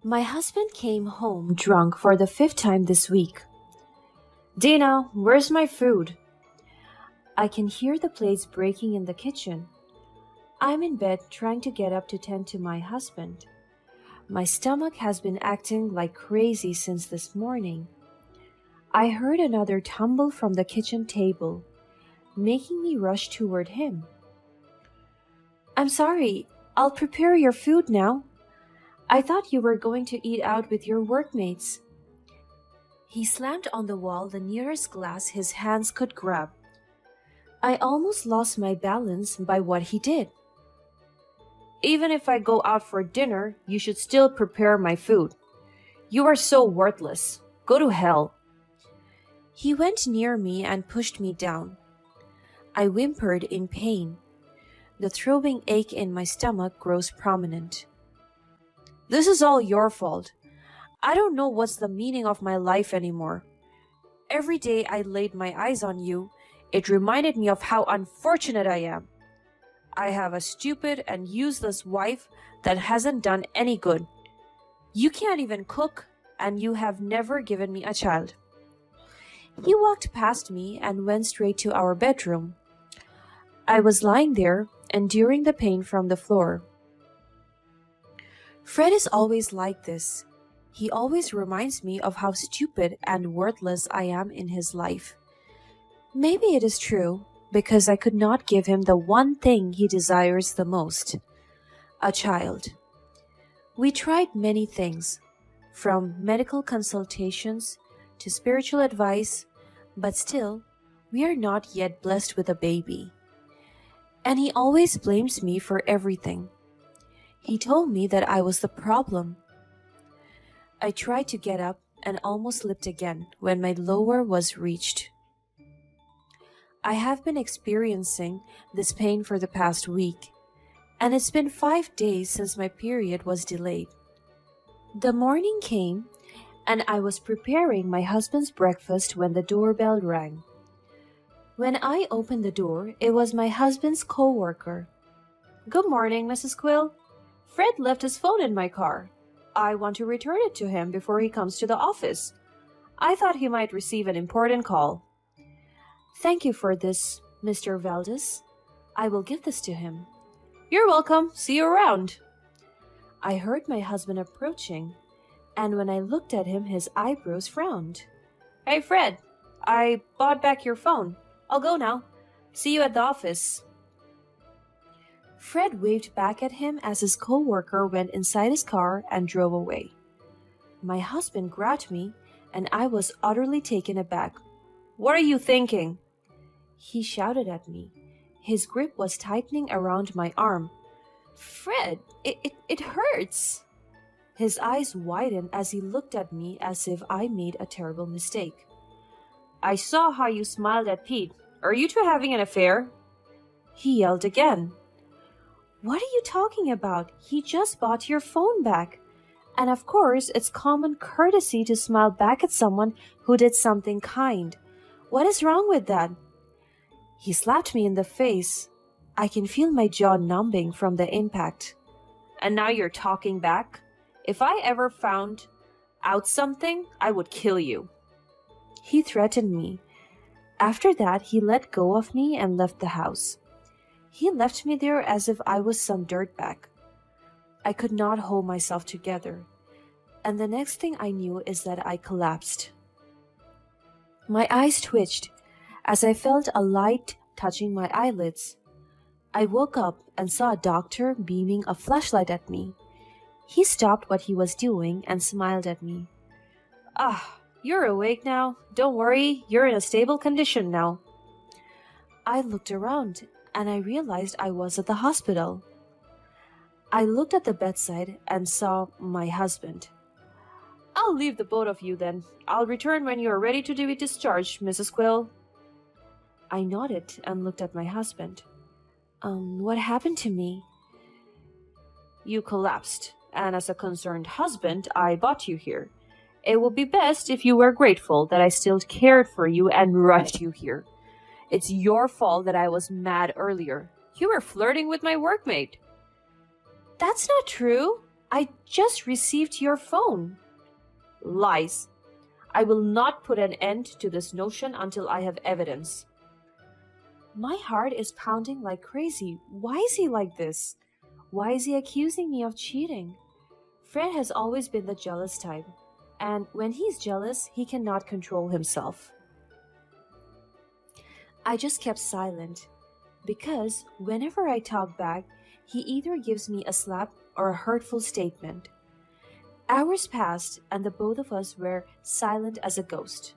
My husband came home drunk for the fifth time this week. Dina, where's my food? I can hear the plates breaking in the kitchen. I'm in bed trying to get up to tend to my husband. My stomach has been acting like crazy since this morning. I heard another tumble from the kitchen table, making me rush toward him. I'm sorry, I'll prepare your food now. I thought you were going to eat out with your workmates. He slammed on the wall the nearest glass his hands could grab. I almost lost my balance by what he did. Even if I go out for dinner, you should still prepare my food. You are so worthless. Go to hell. He went near me and pushed me down. I whimpered in pain. The throbbing ache in my stomach grows prominent. This is all your fault. I don't know what's the meaning of my life anymore. Every day I laid my eyes on you, it reminded me of how unfortunate I am. I have a stupid and useless wife that hasn't done any good. You can't even cook, and you have never given me a child. He walked past me and went straight to our bedroom. I was lying there, enduring the pain from the floor. Fred is always like this. He always reminds me of how stupid and worthless I am in his life. Maybe it is true, because I could not give him the one thing he desires the most, a child. We tried many things, from medical consultations to spiritual advice, but still, we are not yet blessed with a baby. And he always blames me for everything. He told me that I was the problem. I tried to get up and almost slipped again when my lower was reached. I have been experiencing this pain for the past week, and it's been 5 days since my period was delayed. The morning came, and I was preparing my husband's breakfast when the doorbell rang. When I opened the door, it was my husband's co-worker. Good morning, Mrs. Quill. Fred left his phone in my car. I want to return it to him before he comes to the office. I thought he might receive an important call. Thank you for this, Mr. Valdez. I will give this to him. You're welcome. See you around. I heard my husband approaching, and when I looked at him, his eyebrows frowned. Hey, Fred, I bought back your phone. I'll go now. See you at the office. Fred waved back at him as his co-worker went inside his car and drove away. My husband grabbed me, and I was utterly taken aback. What are you thinking? He shouted at me. His grip was tightening around my arm. Fred, it hurts. His eyes widened as he looked at me as if I made a terrible mistake. I saw how you smiled at Pete. Are you two having an affair? He yelled again. What are you talking about? He just bought your phone back. And of course, it's common courtesy to smile back at someone who did something kind. What is wrong with that? He slapped me in the face. I can feel my jaw numbing from the impact. And now you're talking back? If I ever found out something, I would kill you. He threatened me. After that, he let go of me and left the house. He left me there as if I was some dirtbag. I could not hold myself together, and the next thing I knew is that I collapsed. My eyes twitched as I felt a light touching my eyelids. I woke up and saw a doctor beaming a flashlight at me. He stopped what he was doing and smiled at me. Ah, you're awake now. Don't worry, you're in a stable condition now. I looked around and I realized I was at the hospital. I looked at the bedside and saw my husband. I'll leave the both of you then. I'll return when you are ready to be discharged, Mrs. Quill. I nodded and looked at my husband. What happened to me? You collapsed, and as a concerned husband, I brought you here. It would be best if you were grateful that I still cared for you and rushed you here. It's your fault that I was mad earlier. You were flirting with my workmate. That's not true. I just received your phone. Lies. I will not put an end to this notion until I have evidence. My heart is pounding like crazy. Why is he like this? Why is he accusing me of cheating? Fred has always been the jealous type, and when he's jealous, he cannot control himself. I just kept silent because whenever I talk back, he either gives me a slap or a hurtful statement. Hours passed, and the both of us were silent as a ghost.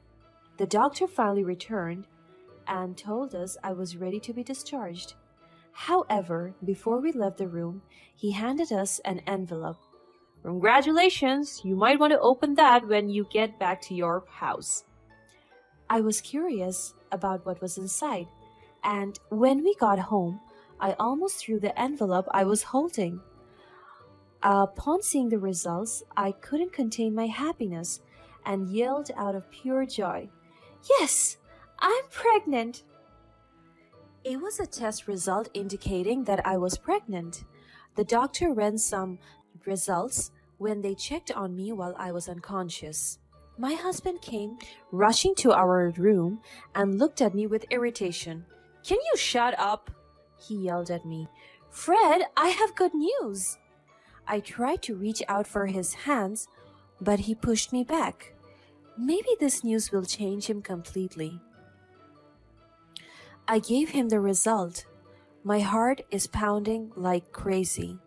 The doctor finally returned and told us I was ready to be discharged. However, before we left the room, he handed us an envelope. Congratulations, you might want to open that when you get back to your house. I was curious about what was inside, and when we got home, I almost threw the envelope I was holding. Upon seeing the results, I couldn't contain my happiness and yelled out of pure joy, "Yes, I'm pregnant!" It was a test result indicating that I was pregnant. The doctor ran some results when they checked on me while I was unconscious. My husband came rushing to our room and looked at me with irritation. "Can you shut up?" he yelled at me. "Fred, I have good news." I tried to reach out for his hands, but he pushed me back. Maybe this news will change him completely. I gave him the result. My heart is pounding like crazy.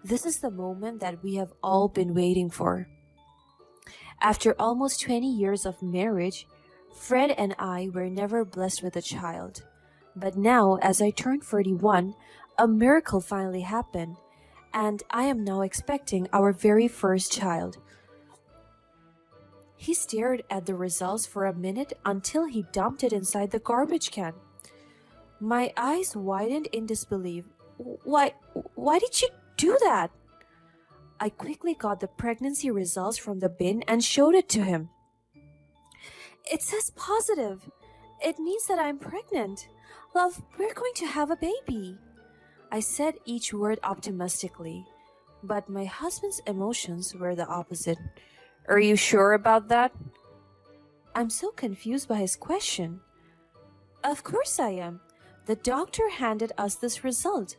This is the moment that we have all been waiting for. After almost 20 years of marriage, Fred and I were never blessed with a child. But now, as I turned 41, a miracle finally happened, and I am now expecting our very first child. He stared at the results for a minute until he dumped it inside the garbage can. My eyes widened in disbelief. Why did you do that?" I quickly got the pregnancy results from the bin and showed it to him. "It says positive. It means that I'm pregnant. Love, we're going to have a baby." I said each word optimistically, but my husband's emotions were the opposite. "Are you sure about that?" I'm so confused by his question. "Of course I am. The doctor handed us this result,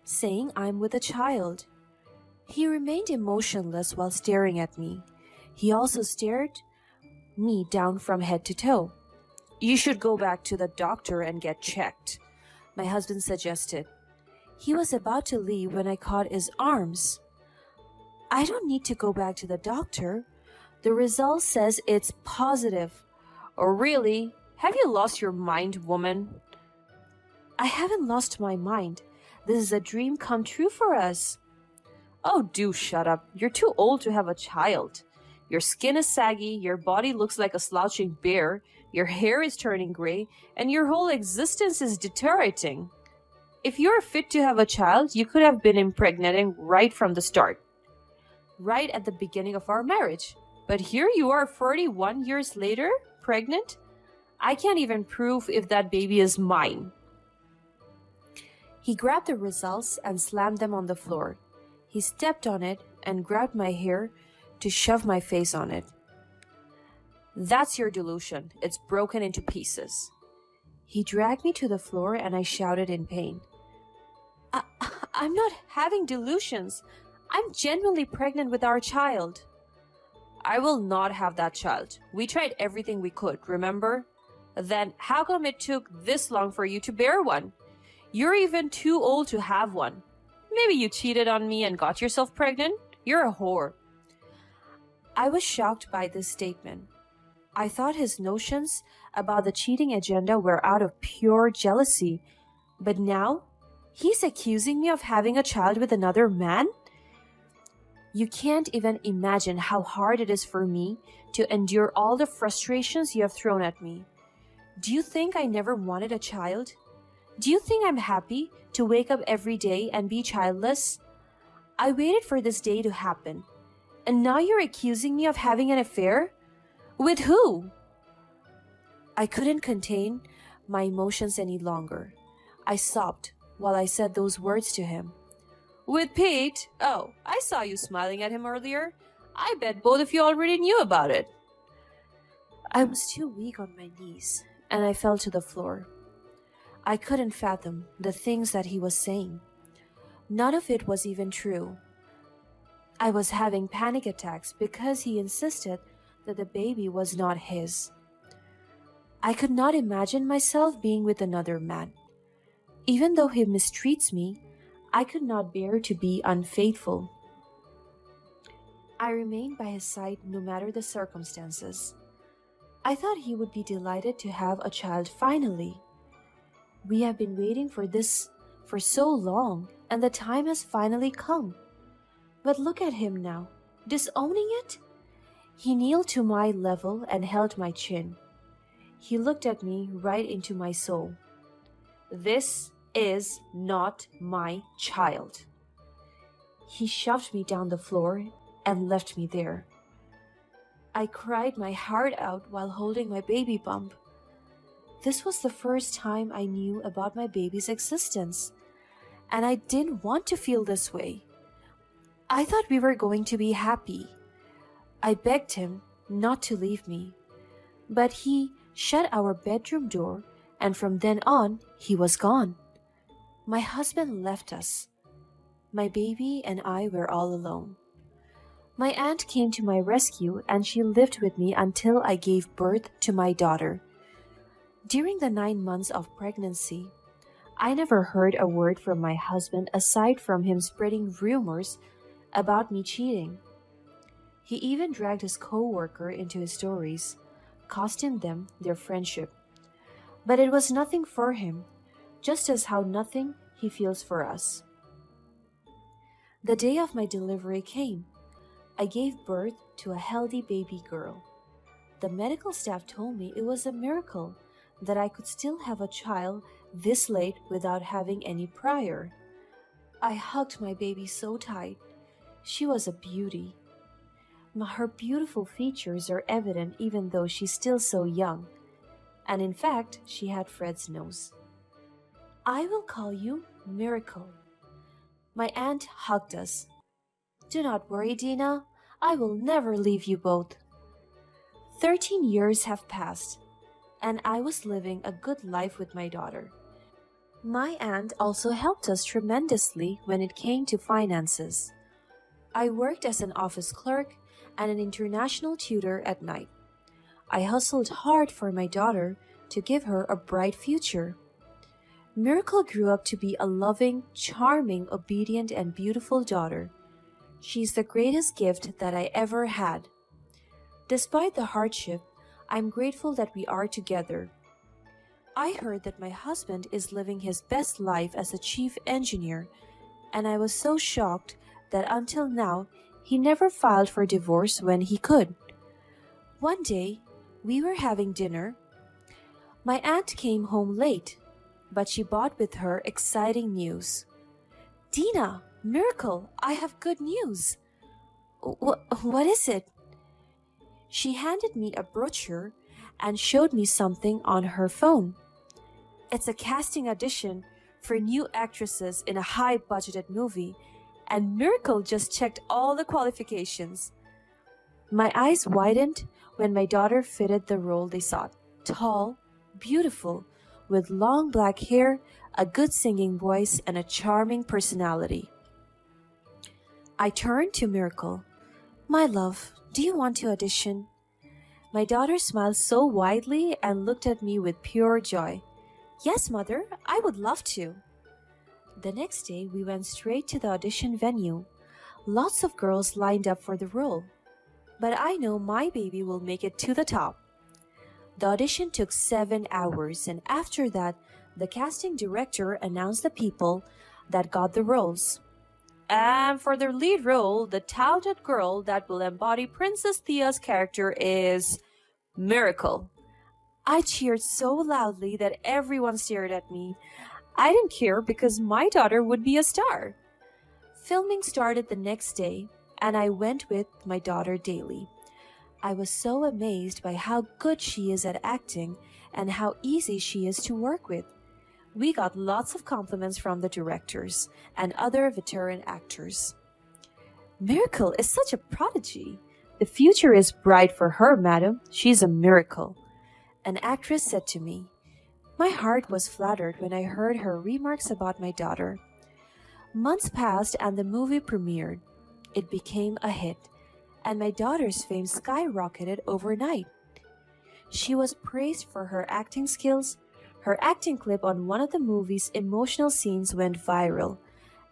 saying I'm with a child." He remained emotionless while staring at me. He also stared me down from head to toe. "You should go back to the doctor and get checked," my husband suggested. He was about to leave when I caught his arms. "I don't need to go back to the doctor. The result says it's positive." "Oh, really? Have you lost your mind, woman?" "I haven't lost my mind. This is a dream come true for us." "Oh, do shut up. You're too old to have a child. Your skin is saggy, your body looks like a slouching bear, your hair is turning gray, and your whole existence is deteriorating. If you're fit to have a child, you could have been impregnating right from the start, right at the beginning of our marriage. But here you are 41 years later, pregnant? I can't even prove if that baby is mine." He grabbed the results and slammed them on the floor. He stepped on it and grabbed my hair to shove my face on it. "That's your delusion. It's broken into pieces." He dragged me to the floor and I shouted in pain. I'm not having delusions. I'm genuinely pregnant with our child." "I will not have that child. We tried everything we could, remember? Then how come it took this long for you to bear one? You're even too old to have one. Maybe you cheated on me and got yourself pregnant? You're a whore." I was shocked by this statement. I thought his notions about the cheating agenda were out of pure jealousy, but now he's accusing me of having a child with another man? You can't even imagine how hard it is for me to endure all the frustrations you have thrown at me. Do you think I never wanted a child? Do you think I'm happy to wake up every day and be childless? I waited for this day to happen, and now you're accusing me of having an affair? With who? I couldn't contain my emotions any longer. I sobbed while I said those words to him. With Pete? Oh, I saw you smiling at him earlier. I bet both of you already knew about it. I was too weak on my knees, and I fell to the floor. I couldn't fathom the things that he was saying. None of it was even true. I was having panic attacks because he insisted that the baby was not his. I could not imagine myself being with another man. Even though he mistreats me, I could not bear to be unfaithful. I remained by his side no matter the circumstances. I thought he would be delighted to have a child finally. We have been waiting for this for so long, and the time has finally come. But look at him now, disowning it? He kneeled to my level and held my chin. He looked at me right into my soul. This is not my child. He shoved me down the floor and left me there. I cried my heart out while holding my baby bump. This was the first time I knew about my baby's existence, and I didn't want to feel this way. I thought we were going to be happy. I begged him not to leave me, but he shut our bedroom door, and from then on, he was gone. My husband left us. My baby and I were all alone. My aunt came to my rescue, and she lived with me until I gave birth to my daughter. During the 9 months of pregnancy, I never heard a word from my husband aside from him spreading rumors about me cheating. He even dragged his co-worker into his stories, costing them their friendship. But it was nothing for him, just as how nothing he feels for us. The day of my delivery came. I gave birth to a healthy baby girl. The medical staff told me it was a miracle that I could still have a child this late without having any prior. I hugged my baby so tight. She was a beauty. Her beautiful features are evident even though she's still so young. And in fact, she had Fred's nose. I will call you Miracle. My aunt hugged us. Do not worry, Dina. I will never leave you both. 13 years have passed, and I was living a good life with my daughter. My aunt also helped us tremendously when it came to finances. I worked as an office clerk and an international tutor at night. I hustled hard for my daughter to give her a bright future. Miracle grew up to be a loving, charming, obedient, and beautiful daughter. She's the greatest gift that I ever had. Despite the hardship, I'm grateful that we are together. I heard that my husband is living his best life as a chief engineer, and I was so shocked that until now, he never filed for divorce when he could. One day, we were having dinner. My aunt came home late, but she brought with her exciting news. Dina, Miracle, I have good news. What is it? She handed me a brochure and showed me something on her phone. It's a casting audition for new actresses in a high-budgeted movie, and Miracle just checked all the qualifications. My eyes widened when my daughter fitted the role they sought. Tall, beautiful, with long black hair, a good singing voice, and a charming personality. I turned to Miracle. My love, do you want to audition? My daughter smiled so widely and looked at me with pure joy. Yes, Mother, I would love to. The next day, we went straight to the audition venue. Lots of girls lined up for the role. But I know my baby will make it to the top. The audition took 7 hours, and after that, the casting director announced the people that got the roles. And for the lead role, the talented girl that will embody Princess Thea's character is Miracle. I cheered so loudly that everyone stared at me. I didn't care because my daughter would be a star. Filming started the next day, and I went with my daughter daily. I was so amazed by how good she is at acting and how easy she is to work with. We got lots of compliments from the directors and other veteran actors. Miracle is such a prodigy. The future is bright for her, madam. She's a miracle. An actress said to me. My heart was flattered when I heard her remarks about my daughter. Months passed and the movie premiered. It became a hit, and my daughter's fame skyrocketed overnight. She was praised for her acting skills. Her acting clip on one of the movie's emotional scenes went viral,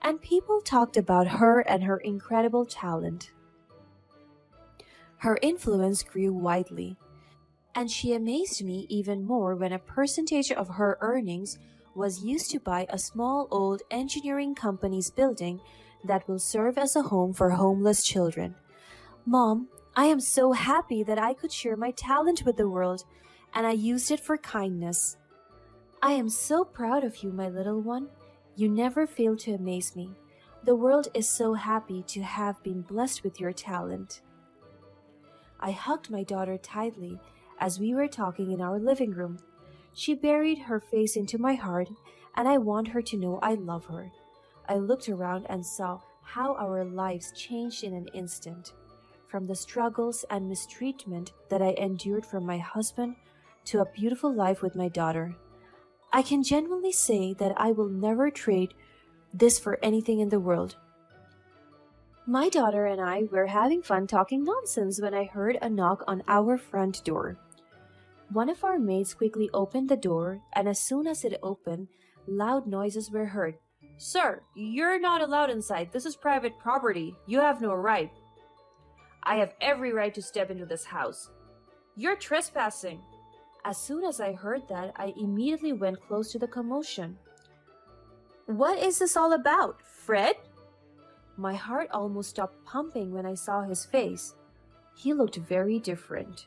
and people talked about her and her incredible talent. Her influence grew widely, and she amazed me even more when a percentage of her earnings was used to buy a small old engineering company's building that will serve as a home for homeless children. Mom, I am so happy that I could share my talent with the world, and I used it for kindness. I am so proud of you, my little one. You never fail to amaze me. The world is so happy to have been blessed with your talent. I hugged my daughter tightly as we were talking in our living room. She buried her face into my heart, and I want her to know I love her. I looked around and saw how our lives changed in an instant. From the struggles and mistreatment that I endured from my husband to a beautiful life with my daughter. I can genuinely say that I will never trade this for anything in the world. My daughter and I were having fun talking nonsense when I heard a knock on our front door. One of our maids quickly opened the door, and as soon as it opened, loud noises were heard. Sir, you're not allowed inside. This is private property. You have no right. I have every right to step into this house. You're trespassing. As soon as I heard that, I immediately went close to the commotion. What is this all about, Fred? My heart almost stopped pumping when I saw his face. He looked very different.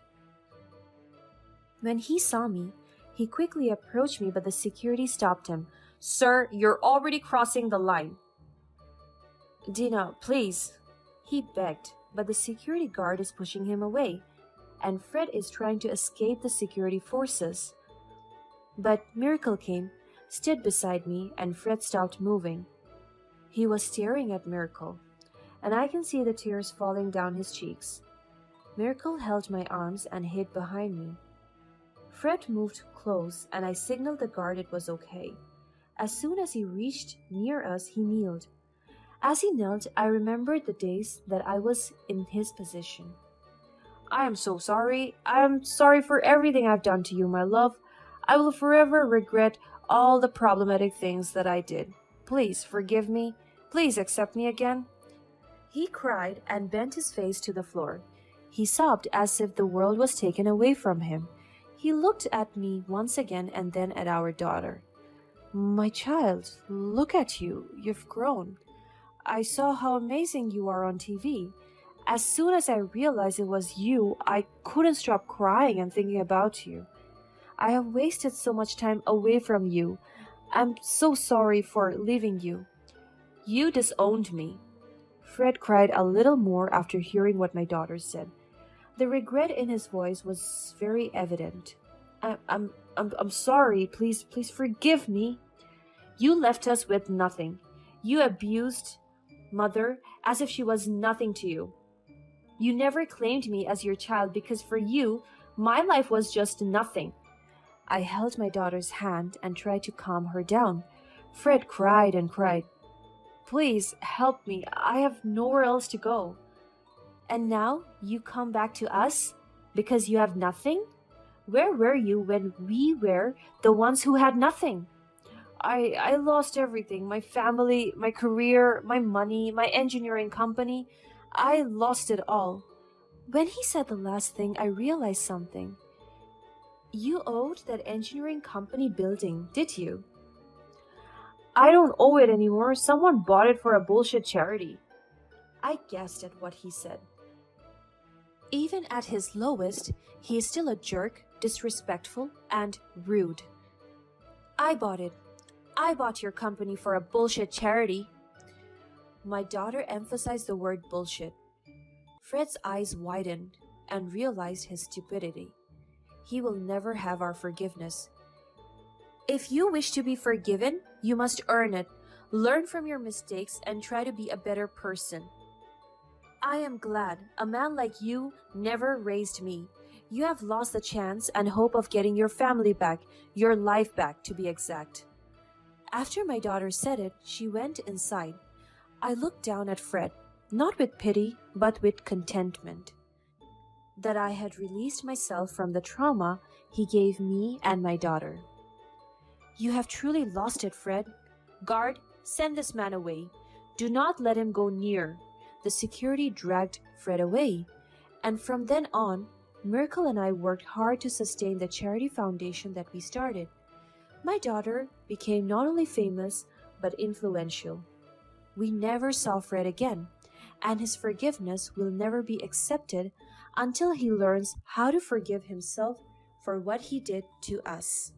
When he saw me, he quickly approached me, but the security stopped him. Sir, you're already crossing the line. Dina, please. He begged, but the security guard is pushing him away, and Fred is trying to escape the security forces. But Miracle came, stood beside me, and Fred stopped moving. He was staring at Miracle, and I can see the tears falling down his cheeks. Miracle held my arms and hid behind me. Fred moved close, and I signaled the guard it was okay. As soon as he reached near us, he kneeled. As he knelt, I remembered the days that I was in his position. I am so sorry. I am sorry for everything I've done to you, my love. I will forever regret all the problematic things that I did. Please forgive me. Please accept me again. He cried and bent his face to the floor. He sobbed as if the world was taken away from him. He looked at me once again and then at our daughter. My child, look at you. You've grown. I saw how amazing you are on TV. As soon as I realized it was you, I couldn't stop crying and thinking about you. I have wasted so much time away from you. I'm so sorry for leaving you. You disowned me. Fred cried a little more after hearing what my daughter said. The regret in his voice was very evident. I'm sorry. Please forgive me. You left us with nothing. You abused Mother as if she was nothing to you. You never claimed me as your child because for you, my life was just nothing. I held my daughter's hand and tried to calm her down. Fred cried and cried. Please help me. I have nowhere else to go. And now you come back to us because you have nothing? Where were you when we were the ones who had nothing? I lost everything. My family, my career, my money, my engineering company. I lost it all. When he said the last thing, I realized something. You owed that engineering company building, did you? I don't owe it anymore. Someone bought it for a bullshit charity. I guessed at what he said. Even at his lowest, he is still a jerk, disrespectful, and rude. I bought it. I bought your company for a bullshit charity. My daughter emphasized the word bullshit. Fred's eyes widened and realized his stupidity. He will never have our forgiveness. If you wish to be forgiven, you must earn it. Learn from your mistakes and try to be a better person. I am glad a man like you never raised me. You have lost the chance and hope of getting your family back, your life back to be exact. After my daughter said it, she went inside. I looked down at Fred, not with pity, but with contentment. That I had released myself from the trauma he gave me and my daughter. You have truly lost it, Fred. Guard, send this man away. Do not let him go near. The security dragged Fred away, and from then on, Miracle and I worked hard to sustain the charity foundation that we started. My daughter became not only famous, but influential. We never saw Fred again, and his forgiveness will never be accepted until he learns how to forgive himself for what he did to us.